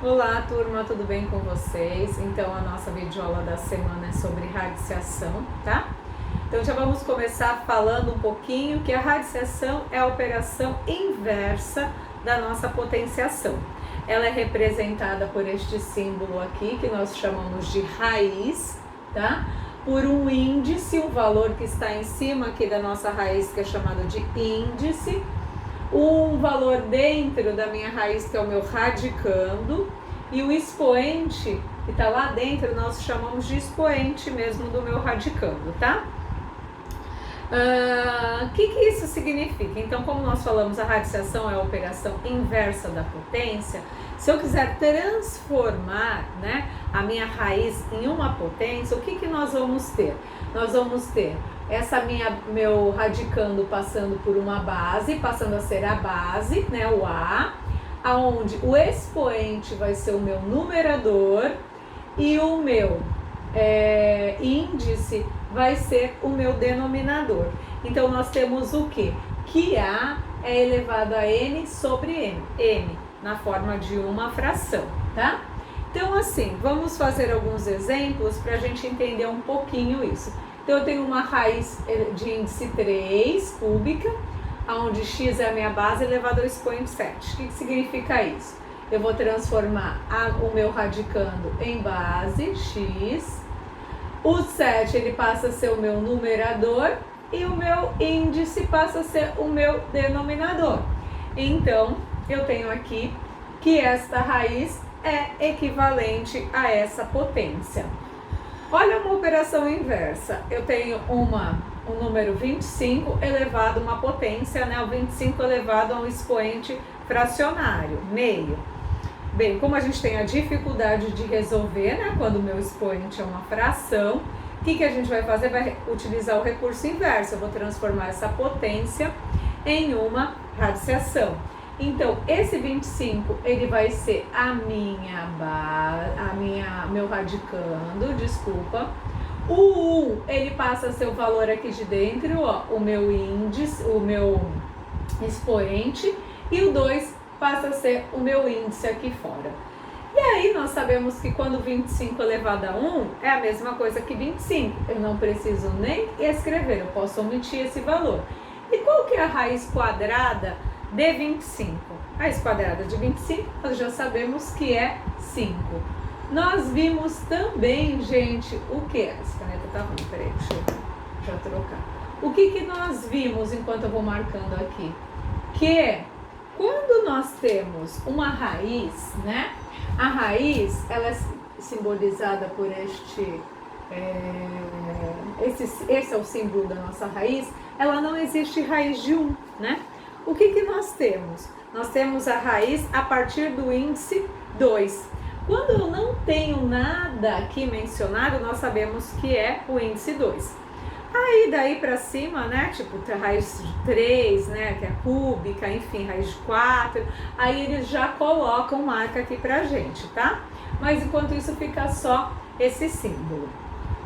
Olá, turma, tudo bem com vocês? Então, a nossa videoaula da semana é sobre radiciação, tá? Então, já vamos começar falando um pouquinho que a radiciação é a operação inversa da nossa potenciação. Ela é representada por este símbolo aqui, que nós chamamos de raiz, tá? Por um índice, um valor que está em cima aqui da nossa raiz, que é chamado de índice, um valor dentro da minha raiz, que é o meu radicando, e o expoente que está lá dentro nós chamamos de expoente mesmo do meu radicando, tá? O que isso significa? Então, como nós falamos, a radiciação é a operação inversa da potência. Se eu quiser transformar, né, a minha raiz em uma potência, o que nós vamos ter? Nós vamos ter meu radicando passando por uma base, passando a ser a base, né, o A, aonde o expoente vai ser o meu numerador e o meu índice vai ser o meu denominador. Então, nós temos o quê? Que A é elevado a N sobre M, na forma de uma fração, tá? Então, assim, vamos fazer alguns exemplos para a gente entender um pouquinho isso. Então, eu tenho uma raiz de índice 3 cúbica, onde x é a minha base elevado ao expoente 7. O que significa isso? Eu vou transformar o meu radicando em base, x. O 7 ele passa a ser o meu numerador e o meu índice passa a ser o meu denominador. Então, eu tenho aqui que esta raiz é equivalente a essa potência. Olha uma operação inversa. Eu tenho um número 25 elevado a uma potência, né? O 25 elevado a um expoente fracionário, meio. Bem, como a gente tem a dificuldade de resolver, né? Quando o meu expoente é uma fração, o que a gente vai fazer? Vai utilizar o recurso inverso. Eu vou transformar essa potência em uma radiciação. Então, esse 25, ele vai ser meu radicando, desculpa. O 1, ele passa a ser o valor aqui de dentro, ó, o meu índice, o meu expoente, e o 2 passa a ser o meu índice aqui fora. E aí, nós sabemos que quando 25 elevado a 1 é a mesma coisa que 25. Eu não preciso nem escrever, eu posso omitir esse valor. E qual que é a raiz quadrada de 25? A raiz quadrada de 25, nós já sabemos que é 5. Nós vimos também, gente, o que? Essa caneta tá ruim, peraí, deixa eu já trocar. O que nós vimos enquanto eu vou marcando aqui? Que quando nós temos uma raiz, né? A raiz, ela é simbolizada por esse é o símbolo da nossa raiz. Ela não existe raiz de 1, né? O que nós temos? Nós temos a raiz a partir do índice 2. Quando eu não tenho nada aqui mencionado, nós sabemos que é o índice 2. Aí daí para cima, né, tipo raiz de 3, né, que é cúbica, enfim, raiz de 4, aí eles já colocam marca aqui pra gente, tá? Mas enquanto isso fica só esse símbolo.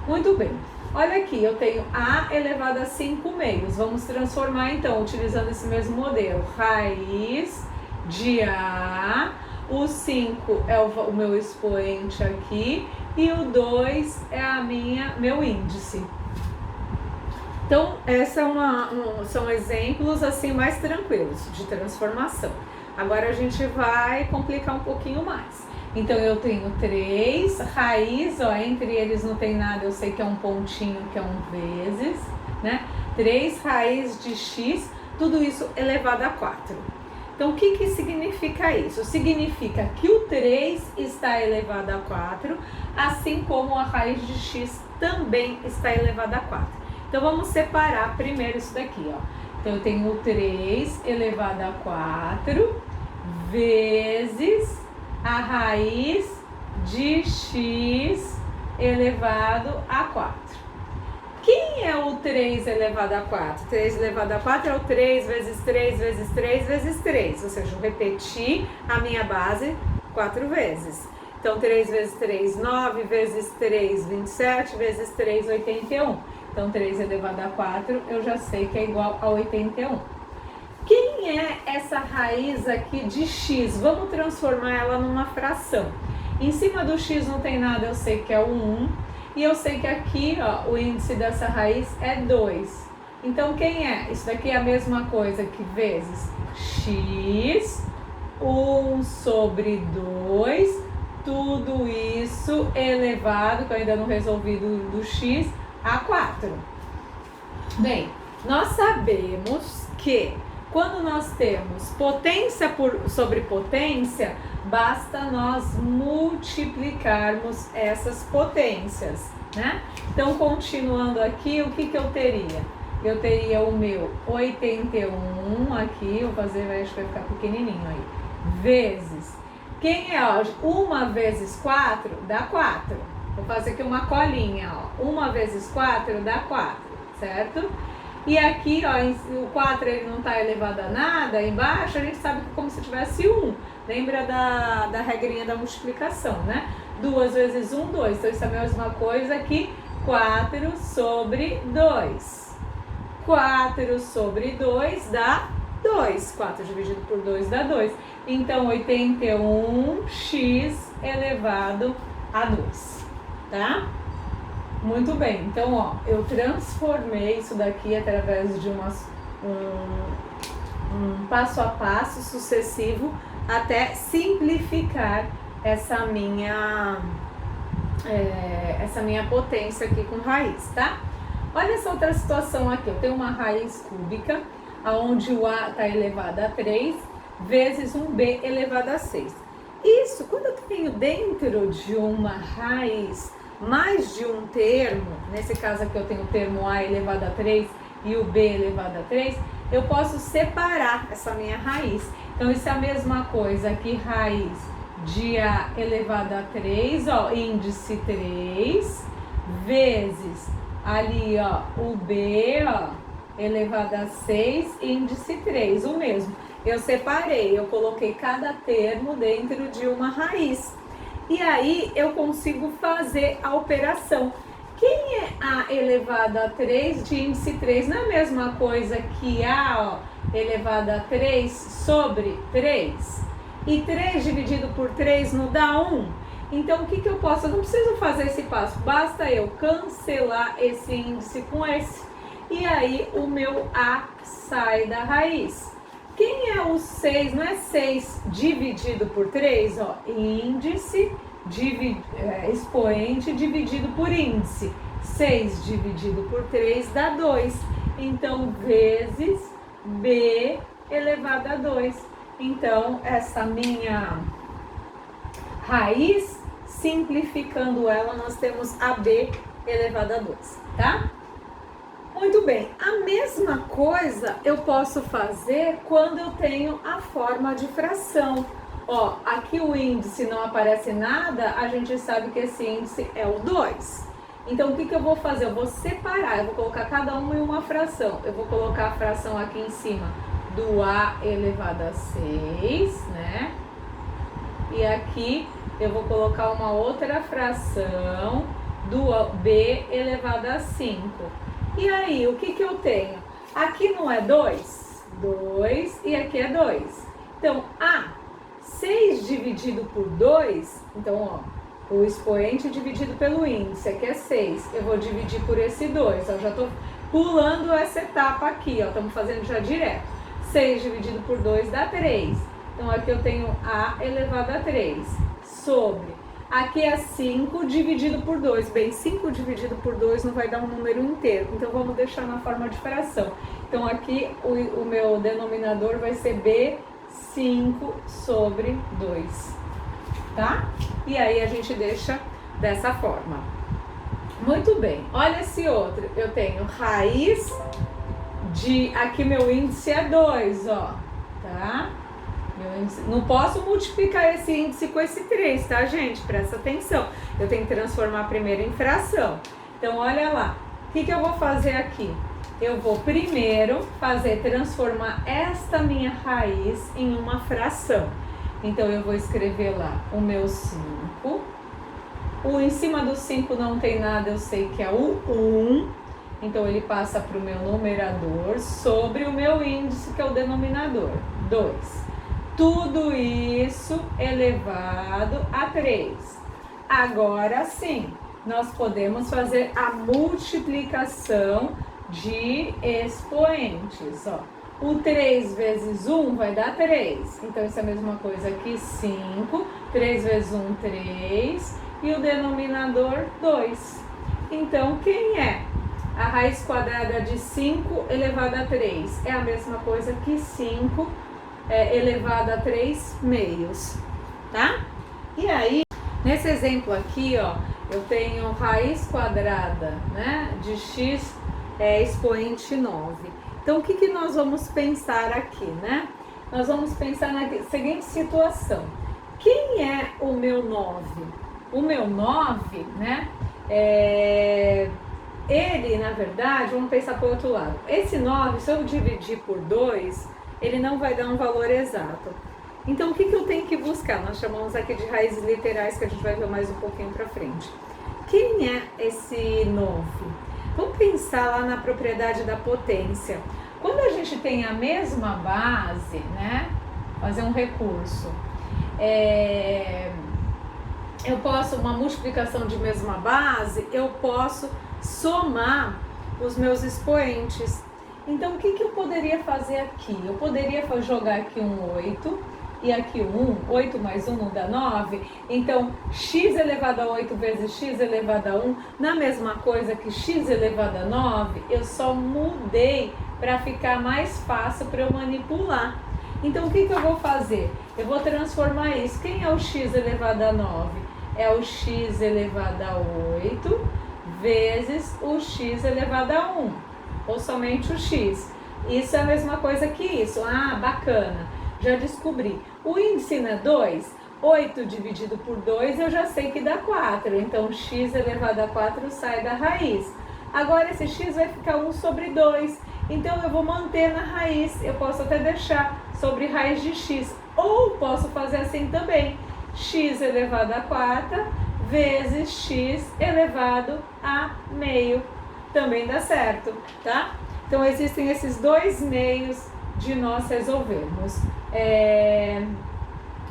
Muito bem. Olha aqui, eu tenho A elevado a 5 meios. Vamos transformar então, utilizando esse mesmo modelo. Raiz de A, o 5 é o meu expoente aqui e o 2 é meu índice. Então, são exemplos assim mais tranquilos de transformação. Agora a gente vai complicar um pouquinho mais. Então, eu tenho 3 raiz, ó, entre eles não tem nada, eu sei que é um pontinho, que é um vezes, né? 3 raiz de x, tudo isso elevado a 4. Então, o que significa isso? Significa que o 3 está elevado a 4, assim como a raiz de x também está elevada a 4. Então, vamos separar primeiro isso daqui, ó. Então, eu tenho 3 elevado a 4 vezes a raiz de x elevado a 4. Quem é o 3 elevado a 4? 3 elevado a 4 é o 3 vezes 3 vezes 3 vezes 3. Ou seja, eu repeti a minha base 4 vezes. Então, 3 vezes 3, 9 vezes 3, 27 vezes 3, 81. Então, 3 elevado a 4, eu já sei que é igual a 81. Quem quem é essa raiz aqui de x? Vamos transformar ela numa fração. Em cima do x não tem nada, eu sei que é o 1. E eu sei que aqui, ó, o índice dessa raiz é 2. Então, quem é? Isso daqui é a mesma coisa que vezes x, 1 sobre 2, tudo isso elevado, que eu ainda não resolvi do x, a 4. Bem, nós sabemos que quando nós temos potência sobre potência, basta nós multiplicarmos essas potências, né? Então, continuando aqui, o que eu teria? Eu teria o meu 81 aqui, vou fazer, acho que vai ficar pequenininho aí, vezes, quem é, ó, 1 vezes 4 dá 4. Vou fazer aqui uma colinha, ó, 1 vezes 4 dá 4, certo? E aqui, ó, o 4 ele não está elevado a nada, embaixo a gente sabe que é como se tivesse 1. Lembra da regrinha da multiplicação, né? 2 vezes 1, 2. Então isso é a mesma coisa que 4 sobre 2. 4 sobre 2 dá 2. 4 dividido por 2 dá 2. Então 81x elevado a 2, tá? Muito bem, então ó, eu transformei isso daqui através de um passo a passo sucessivo até simplificar essa minha potência aqui com raiz, tá? Olha essa outra situação aqui, eu tenho uma raiz cúbica, onde o A está elevado a 3, vezes um B elevado a 6. Isso, quando eu tenho dentro de uma raiz mais de um termo, nesse caso aqui eu tenho o termo A elevado a 3 e o B elevado a 3, eu posso separar essa minha raiz. Então isso é a mesma coisa que raiz de A elevado a 3, ó, índice 3, vezes ali, ó, o B, ó, elevado a 6, índice 3, o mesmo. Eu separei, eu coloquei cada termo dentro de uma raiz. E aí eu consigo fazer a operação. Quem é A elevado a 3 de índice 3? Não é a mesma coisa que A, ó, elevado a 3 sobre 3? E 3 dividido por 3 não dá 1? Então o que eu posso? Eu não preciso fazer esse passo, basta eu cancelar esse índice com esse. E aí o meu A sai da raiz. Quem é o 6? Não é 6 dividido por 3? Ó, índice, expoente dividido por índice. 6 dividido por 3 dá 2. Então, vezes B elevado a 2. Então, essa minha raiz, simplificando ela, nós temos AB elevado a 2, tá? Muito bem, a mesma coisa eu posso fazer quando eu tenho a forma de fração. Ó, aqui o índice não aparece nada, a gente sabe que esse índice é o 2. Então o que eu vou fazer? Eu vou separar, eu vou colocar cada uma em uma fração. Eu vou colocar a fração aqui em cima do A elevado a 6, né? E aqui eu vou colocar uma outra fração do B elevado a 5. E aí, o que eu tenho? Aqui não é 2? 2 e aqui é 2. Então, 6 dividido por 2, então, ó, o expoente dividido pelo índice, aqui é 6. Eu vou dividir por esse 2, ó, já tô pulando essa etapa aqui, ó, estamos fazendo já direto. 6 dividido por 2 dá 3. Então, aqui eu tenho A elevado a 3 sobre... Aqui é 5 dividido por 2. Bem, 5 dividido por 2 não vai dar um número inteiro. Então, vamos deixar na forma de fração. Então, aqui o meu denominador vai ser B5 sobre 2. Tá? E aí, a gente deixa dessa forma. Muito bem. Olha esse outro. Eu tenho raiz de... Aqui meu índice é 2, ó. Tá? Não posso multiplicar esse índice com esse 3, tá, gente? Presta atenção. Eu tenho que transformar primeiro em fração. Então, olha lá. O que eu vou fazer aqui? Eu vou primeiro transformar esta minha raiz em uma fração. Então, eu vou escrever lá o meu 5. Em cima do 5 não tem nada, eu sei que é o 1. Então, ele passa para o meu numerador sobre o meu índice, que é o denominador, 2. Tudo isso elevado a 3. Agora sim, nós podemos fazer a multiplicação de expoentes. Ó. O 3 vezes 1 vai dar 3. Então, isso é a mesma coisa que 5. 3 vezes 1, 3. E o denominador, 2. Então, quem é? A raiz quadrada de 5 elevado a 3 é a mesma coisa que 5 elevado a 3 meios, tá? E aí, nesse exemplo aqui, ó, eu tenho raiz quadrada, né, de x expoente 9. Então, o que nós vamos pensar aqui, né? Nós vamos pensar na seguinte situação. Quem é o meu 9? O meu 9, né, ele, na verdade, vamos pensar para o outro lado. Esse 9, se eu dividir por 2, ele não vai dar um valor exato. Então, o que eu tenho que buscar? Nós chamamos aqui de raízes literais, que a gente vai ver mais um pouquinho para frente. Quem é esse 9? Vamos pensar lá na propriedade da potência. Quando a gente tem a mesma base, né, fazer um recurso, eu posso, uma multiplicação de mesma base, eu posso somar os meus expoentes. Então, o que eu poderia fazer aqui? Eu poderia jogar aqui um 8 e aqui um 8 mais 1 não dá 9. Então, x elevado a 8 vezes x elevado a 1, na mesma coisa que x elevado a 9, eu só mudei para ficar mais fácil para eu manipular. Então, o que eu vou fazer? Eu vou transformar isso. Quem é o x elevado a 9? É o x elevado a 8 vezes o x elevado a 1, ou somente o x. Isso é a mesma coisa que isso. Ah, bacana, já descobri. O índice não é 2? 8 dividido por 2 eu já sei que dá 4. Então, x elevado a 4 sai da raiz. Agora, esse x vai ficar 1 sobre 2. Então, eu vou manter na raiz. Eu posso até deixar sobre raiz de x. Ou posso fazer assim também. X elevado a 4 vezes x elevado a meio. Também dá certo, tá? Então, existem esses dois meios de nós resolvermos.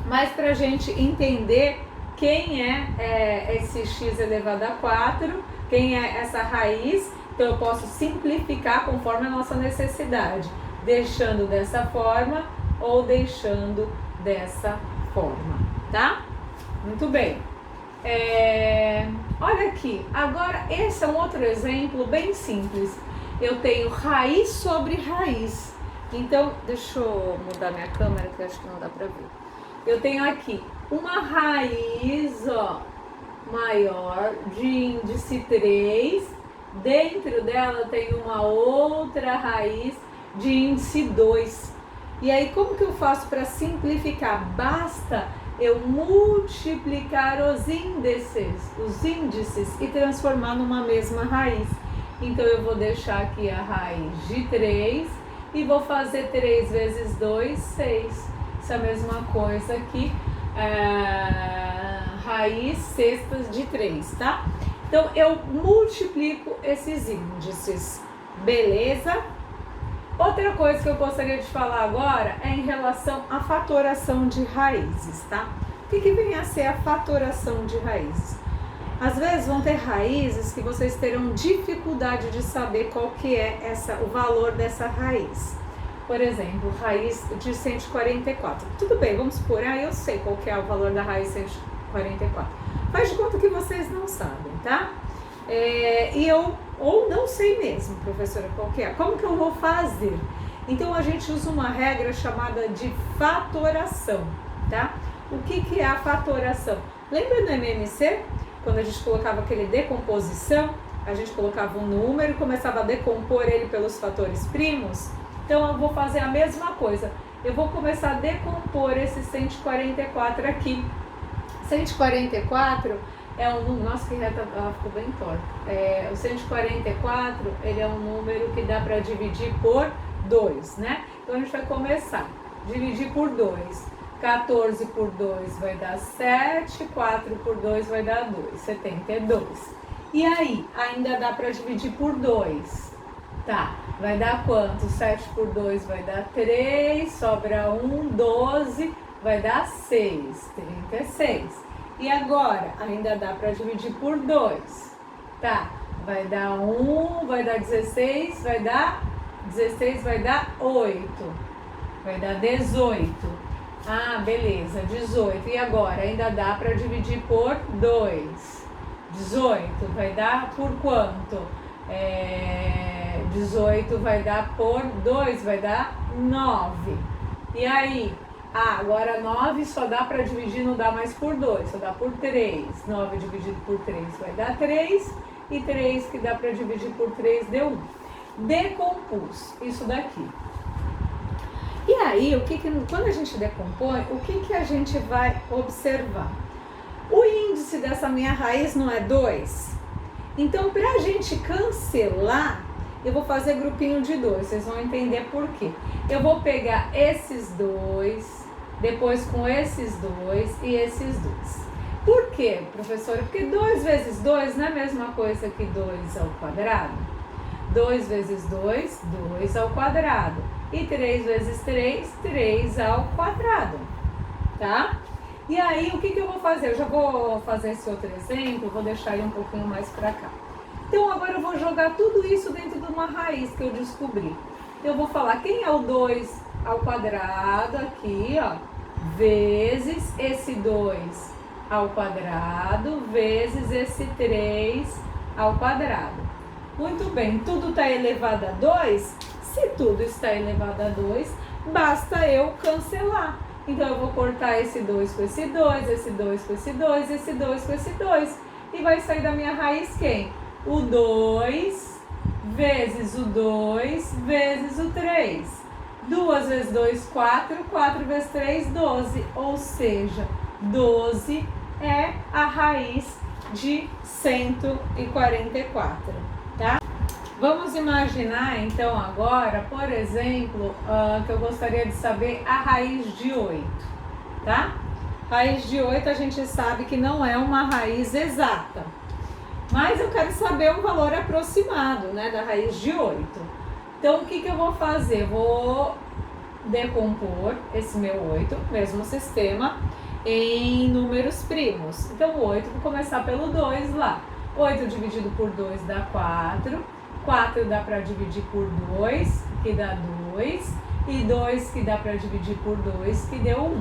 Mas para a gente entender quem é esse x elevado a 4, quem é essa raiz, então eu posso simplificar conforme a nossa necessidade, deixando dessa forma ou deixando dessa forma, tá? Muito bem. Olha aqui, agora esse é um outro exemplo bem simples. Eu tenho raiz sobre raiz. Então, deixa eu mudar minha câmera que eu acho que não dá pra ver. Eu tenho aqui uma raiz, ó, maior de índice 3. Dentro dela eu tenho uma outra raiz de índice 2. E aí, como que eu faço para simplificar? Basta eu multiplicar os índices e transformar numa mesma raiz. Então, eu vou deixar aqui a raiz de 3 e vou fazer 3 vezes 2, 6. Isso é a mesma coisa que raiz sextas de 3, tá? Então, eu multiplico esses índices, beleza? Outra coisa que eu gostaria de falar agora é em relação à fatoração de raízes, tá? O que vem a ser a fatoração de raízes? Às vezes vão ter raízes que vocês terão dificuldade de saber qual que é o valor dessa raiz. Por exemplo, raiz de 144. Tudo bem, vamos supor, eu sei qual que é o valor da raiz 144. Faz de conta que vocês não sabem, tá? Ou não sei mesmo, professora, qual que é. Como que eu vou fazer? Então, a gente usa uma regra chamada de fatoração, tá? O que é a fatoração? Lembra do MMC? Quando a gente colocava aquele decomposição, a gente colocava um número e começava a decompor ele pelos fatores primos. Então, eu vou fazer a mesma coisa. Eu vou começar a decompor esse 144 aqui. 144 é um número... Nossa, que reta ficou bem torta. O 144, ele é um número que dá para dividir por 2, né? Então, a gente vai começar. Dividir por 2. 14 por 2 vai dar 7, 4 por 2 vai dar 2, 72. E aí, ainda dá para dividir por 2. Tá, vai dar quanto? 7 por 2 vai dar 3, sobra 1, 12, vai dar 6, 36. E agora, ainda dá para dividir por 2. Tá, vai dar 1, vai dar 16, vai dar 16, vai dar 8, vai dar 18. Ah, beleza, 18. E agora, ainda dá para dividir por 2. 18 vai dar por quanto? 18 vai dar por 2, vai dar 9. E aí? Ah, agora 9 só dá para dividir, não dá mais por 2, só dá por 3. 9 dividido por 3 vai dar 3. E 3 que dá para dividir por 3 deu 1. Decompus isso daqui. E aí, quando a gente decompõe, o que a gente vai observar? O índice dessa minha raiz não é 2? Então, para a gente cancelar, eu vou fazer grupinho de 2, vocês vão entender por quê. Eu vou pegar esses 2, depois com esses 2 e esses 2. Por quê, professora? Porque 2 vezes 2 não é a mesma coisa que 2 ao quadrado. 2 vezes 2, 2 ao quadrado. E 3 vezes 3, 3 ao quadrado. Tá? E aí, o que eu vou fazer? Eu já vou fazer esse outro exemplo, vou deixar ele um pouquinho mais para cá. Então, agora eu vou jogar tudo isso dentro de uma raiz que eu descobri. Eu vou falar quem é o 2 ao quadrado aqui, ó, vezes esse 2 ao quadrado, vezes esse 3 ao quadrado. Muito bem, tudo está elevado a 2? Se tudo está elevado a 2, basta eu cancelar. Então, eu vou cortar esse 2 com esse 2, esse 2 com esse 2, esse 2 com esse 2. E vai sair da minha raiz quem? O 2 vezes o 2 vezes o 3. 2 vezes 2, 4. 4 vezes 3, 12. Ou seja, 12 é a raiz de 144, tá? Vamos imaginar, então, agora, por exemplo, que eu gostaria de saber a raiz de 8, tá? Raiz de 8 a gente sabe que não é uma raiz exata, mas eu quero saber um valor aproximado, né, da raiz de 8. Então, o que eu vou fazer? Vou decompor esse meu 8, mesmo sistema, em números primos. Então, o 8, vou começar pelo 2 lá. 8 dividido por 2 dá 4. 4 dá para dividir por 2, que dá 2. E 2 que dá para dividir por 2, que deu 1.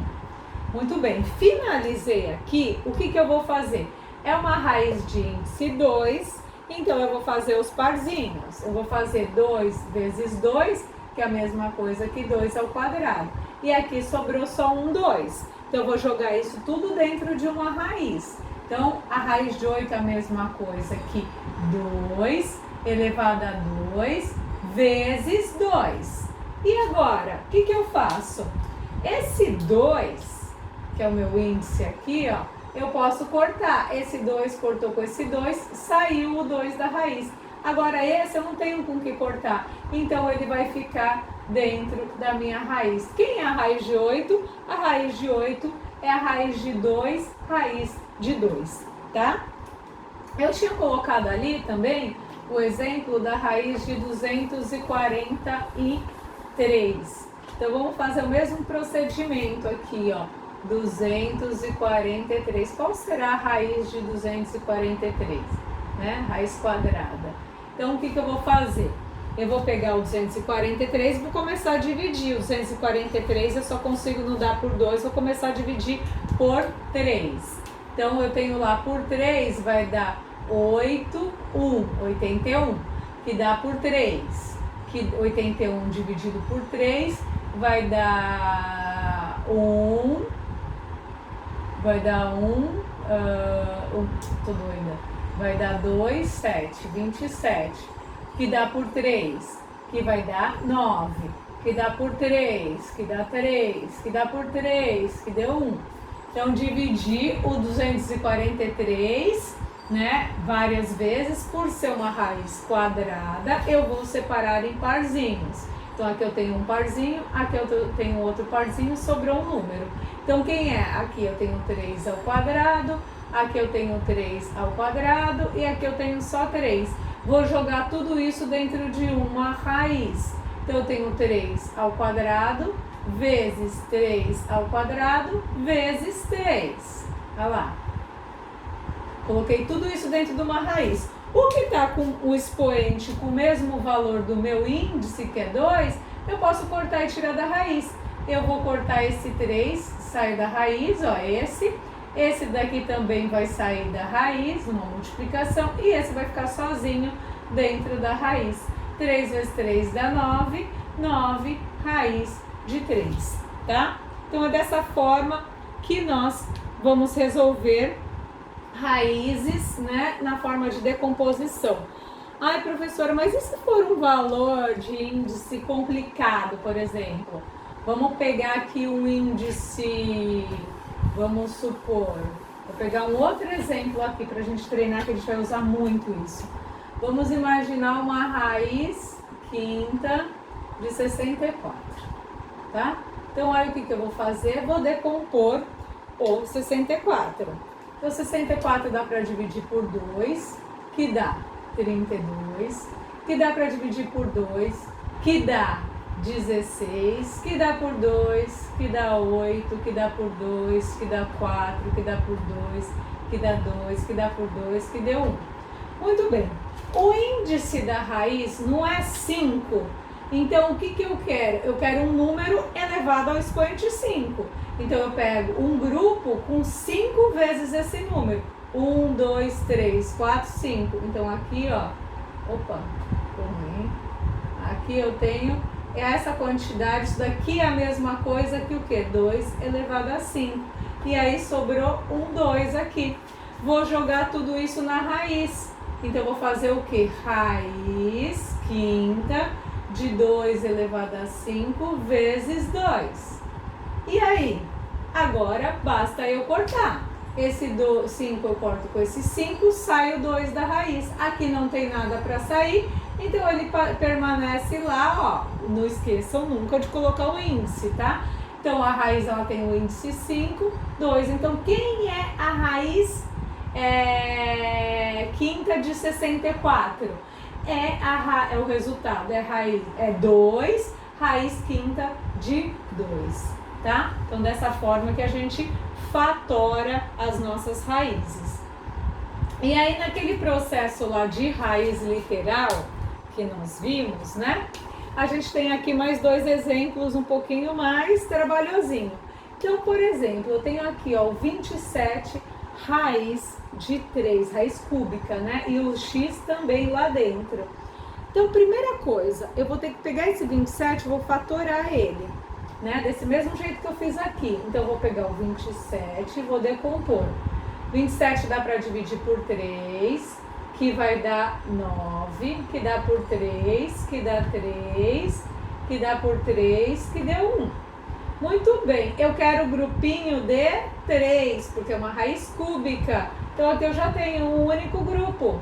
Muito bem, finalizei aqui. O que eu vou fazer? É uma raiz de índice 2, então eu vou fazer os parzinhos. Eu vou fazer 2 vezes 2, que é a mesma coisa que 2 ao quadrado. E aqui sobrou só um 2. Então eu vou jogar isso tudo dentro de uma raiz. Então a raiz de 8 é a mesma coisa que 2 elevado a 2 vezes 2. E agora, o que eu faço? Esse 2, que é o meu índice aqui, ó, eu posso cortar. Esse 2 cortou com esse 2, saiu o 2 da raiz. Agora esse eu não tenho com que cortar, então ele vai ficar dentro da minha raiz. Quem é a raiz de 8? A raiz de 8 é a raiz de 2, raiz de 2, tá? Eu tinha colocado ali também o exemplo da raiz de 243. Então, vamos fazer o mesmo procedimento aqui, ó. 243. Qual será a raiz de 243? Né? Raiz quadrada. Então, o que eu vou fazer? Eu vou pegar o 243 e vou começar a dividir. O 243 eu só consigo não dar por 2, vou começar a dividir por 3. Então, eu tenho lá por 3, vai dar 81, que dá por 3. Que 81 dividido por 3 vai dar 1. Vai dar 1. Tô doida. Vai dar 2, 7, 27. Que dá por 3, que vai dar 9, que dá por 3, que dá 3, que dá por 3, que deu 1. Então, dividir o 243, né, várias vezes, por ser uma raiz quadrada, eu vou separar em parzinhos. Então, aqui eu tenho um parzinho, aqui eu tenho outro parzinho, sobrou um número. Então, quem é? Aqui eu tenho 3 ao quadrado, aqui eu tenho 3 ao quadrado e aqui eu tenho só 3. Vou jogar tudo isso dentro de uma raiz. Então, eu tenho 3 ao quadrado vezes 3 ao quadrado vezes 3. Olha lá. Coloquei tudo isso dentro de uma raiz. O que está com o expoente com o mesmo valor do meu índice, que é 2, eu posso cortar e tirar da raiz. Eu vou cortar esse 3, sai da raiz, ó, esse. Esse daqui também vai sair da raiz, uma multiplicação, e esse vai ficar sozinho dentro da raiz. 3 vezes 3 dá 9, 9 raiz de 3, tá? Então é dessa forma que nós vamos resolver raízes, né, na forma de decomposição. Ai, professora, mas e se for um valor de índice complicado, por exemplo? Vamos pegar aqui um índice, vamos supor, vou pegar um outro exemplo aqui para a gente treinar, que a gente vai usar muito isso. Vamos imaginar uma raiz quinta de 64, tá? Então, aí o que eu vou fazer? Vou decompor o 64. Então, 64 dá para dividir por 2, que dá 32, que dá para dividir por 2, que dá 16, que dá por 2, que dá 8, que dá por 2, que dá 4, que dá por 2, que dá 2, que dá por 2, que deu 1. Muito bem. O índice da raiz não é 5. Então, o que eu quero? Eu quero um número elevado ao expoente 5. Então, eu pego um grupo com 5 vezes esse número. 1, 2, 3, 4, 5. Então, aqui, ó. Opa, ruim. Aqui eu tenho essa quantidade. Isso daqui é a mesma coisa que o quê? 2 elevado a 5. E aí, sobrou um 2 aqui. Vou jogar tudo isso na raiz. Então, eu vou fazer o quê? Raiz quinta de 2 elevado a 5 vezes 2. E aí? Agora basta eu cortar. Esse 5 eu corto com esse 5, sai o 2 da raiz. Aqui não tem nada para sair, então ele permanece lá, ó. Não esqueçam nunca de colocar o índice, tá? Então a raiz ela tem o índice 5, 2. Então quem é a raiz quinta de 64? É o resultado, é 2, raiz quinta de 2, tá? Então, dessa forma que a gente fatora as nossas raízes. E aí, naquele processo lá de raiz literal que nós vimos, né? A gente tem aqui mais 2 exemplos um pouquinho mais trabalhosinho. Então, por exemplo, eu tenho aqui, ó, o 27 raiz de 3, raiz cúbica, né? E o x também lá dentro. Então, primeira coisa, eu vou ter que pegar esse 27 e vou fatorar ele, né? Desse mesmo jeito que eu fiz aqui. Então, eu vou pegar o 27 e vou decompor. 27 dá para dividir por 3, que vai dar 9, que dá por 3, que dá 3, que dá por 3, que deu 1. Muito bem, eu quero o grupinho de 3, porque é uma raiz cúbica. Então, aqui eu já tenho um único grupo,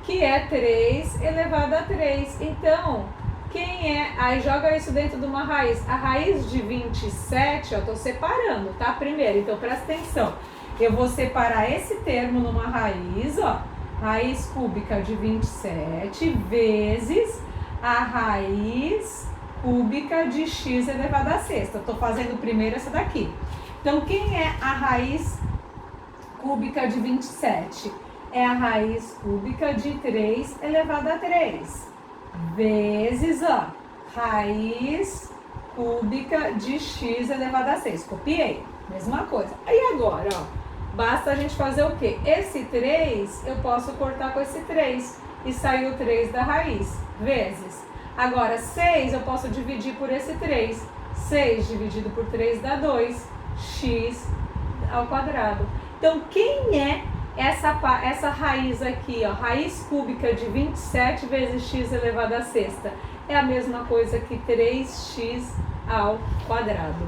que é 3 elevado a 3. Então, quem é? Aí joga isso dentro de uma raiz. A raiz de 27, eu tô separando, tá? Primeiro, então presta atenção. Eu vou separar esse termo numa raiz, ó. Raiz cúbica de 27 vezes a raiz cúbica de x elevado a sexta. Eu tô fazendo primeiro essa daqui. Então, quem é a raiz cúbica de 27? É a raiz cúbica de 3 elevado a 3. Vezes, ó, raiz cúbica de x elevado a 6. Copiei. Mesma coisa. Aí agora, ó, basta a gente fazer o quê? Esse 3, eu posso cortar com esse 3. E saiu 3 da raiz. Vezes. Agora, 6 eu posso dividir por esse 3. 6 dividido por 3 dá 2. X ao quadrado. Então, quem é essa raiz aqui, ó? Raiz cúbica de 27 vezes x elevado a sexta. É a mesma coisa que 3x ao quadrado,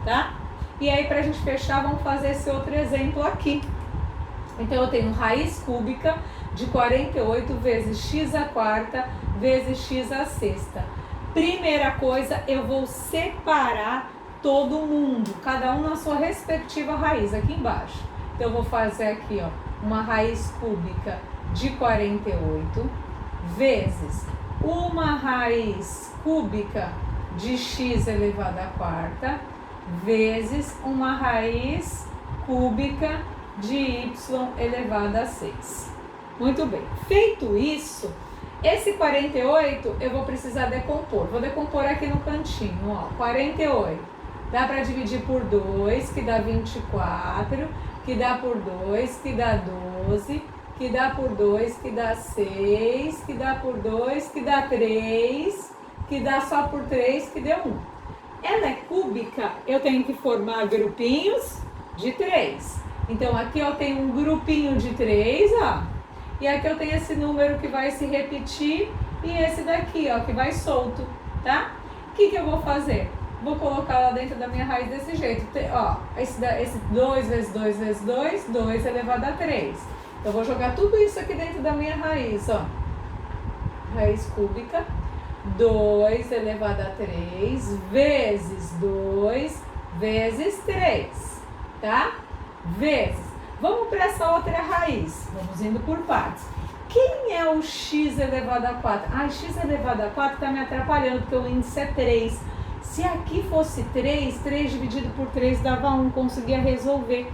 tá? E aí, pra gente fechar, vamos fazer esse outro exemplo aqui. Então, eu tenho raiz cúbica de 48 vezes x à quarta vezes x à sexta. Primeira coisa, eu vou separar todo mundo, cada um na sua respectiva raiz, aqui embaixo. Então eu vou fazer aqui, ó, uma raiz cúbica de 48 vezes uma raiz cúbica de x elevado à quarta vezes uma raiz cúbica de y elevado a 6. Muito bem. Feito isso, esse 48 eu vou precisar decompor. Vou decompor aqui no cantinho, ó. 48. Dá para dividir por 2, que dá 24, que dá por 2, que dá 12, que dá por 2, que dá 6, que dá por 2, que dá 3, que dá só por 3, que deu 1. Ela é cúbica, eu tenho que formar grupinhos de 3. Então aqui eu tenho um grupinho de 3, ó. E aqui eu tenho esse número que vai se repetir e esse daqui, ó, que vai solto, tá? O que eu vou fazer? Vou colocar lá dentro da minha raiz desse jeito. Ó, esse 2 vezes 2 vezes 2, 2 elevado a 3. Eu vou jogar tudo isso aqui dentro da minha raiz, ó. Raiz cúbica, 2 elevado a 3, vezes 2, vezes 3, tá? Vezes. Vamos para essa outra raiz. Vamos indo por partes. Quem é o x elevado a 4? Ah, x elevado a 4 está me atrapalhando, porque o índice é 3. Se aqui fosse 3, 3 dividido por 3 dava 1, conseguia resolver.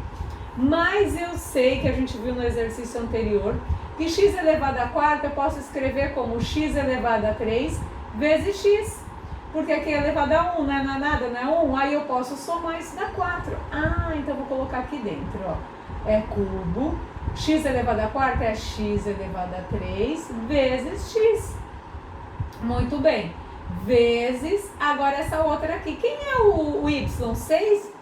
Mas eu sei que a gente viu no exercício anterior que x elevado a 4 eu posso escrever como x elevado a 3 vezes x. Porque aqui é elevado a 1, né? Não é nada, não é 1. Aí eu posso somar isso dá 4. Ah, então vou colocar aqui dentro, ó. É cubo, x elevado a 4 é x elevado a 3 vezes x. Muito bem. Vezes, agora essa outra aqui. Quem é o y? 6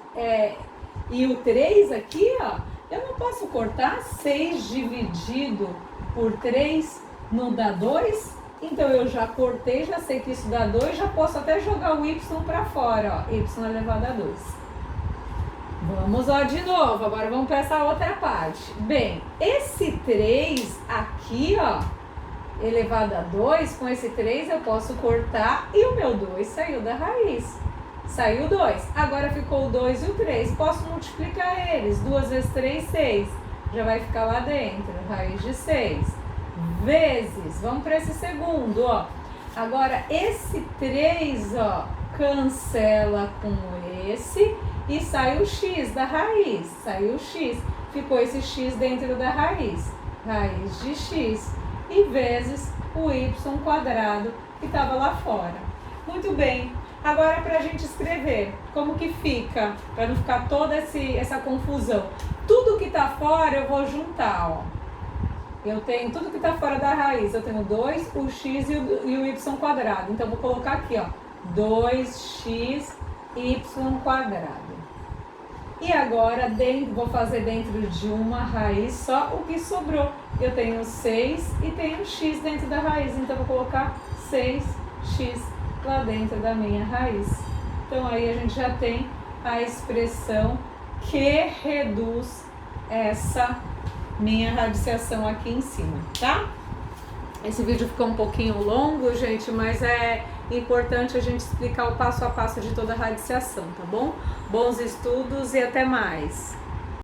e o 3 aqui, ó. Eu não posso cortar 6 dividido por 3 não dá 2? Então eu já cortei, já sei que isso dá 2, já posso até jogar o y para fora, ó. Y elevado a 2. Vamos, ó, de novo, agora vamos para essa outra parte. Bem, esse 3 aqui, ó, elevado a 2, com esse 3 eu posso cortar e o meu 2 saiu da raiz. Saiu 2. Agora ficou o 2 e o 3. Posso multiplicar eles. 2 vezes 3, 6. Já vai ficar lá dentro, raiz de 6. Vezes, vamos para esse segundo, ó. Agora, esse 3, ó, cancela com esse e sai o x da raiz. Saiu o x. Ficou esse x dentro da raiz. Raiz de x. E vezes o y quadrado que estava lá fora. Muito bem. Agora, para a gente escrever, como que fica? Para não ficar toda essa confusão. Tudo que está fora eu vou juntar, ó. Eu tenho tudo que está fora da raiz. Eu tenho 2, o x e o y quadrado. Então, eu vou colocar aqui, ó. 2x y quadrado. E agora, vou fazer dentro de uma raiz só o que sobrou. Eu tenho 6 e tenho x dentro da raiz. Então, eu vou colocar 6x lá dentro da minha raiz. Então, aí a gente já tem a expressão que reduz essa minha radiciação aqui em cima, tá? Esse vídeo ficou um pouquinho longo, gente, mas é importante a gente explicar o passo a passo de toda a radiciação, tá bom? Bons estudos e até mais!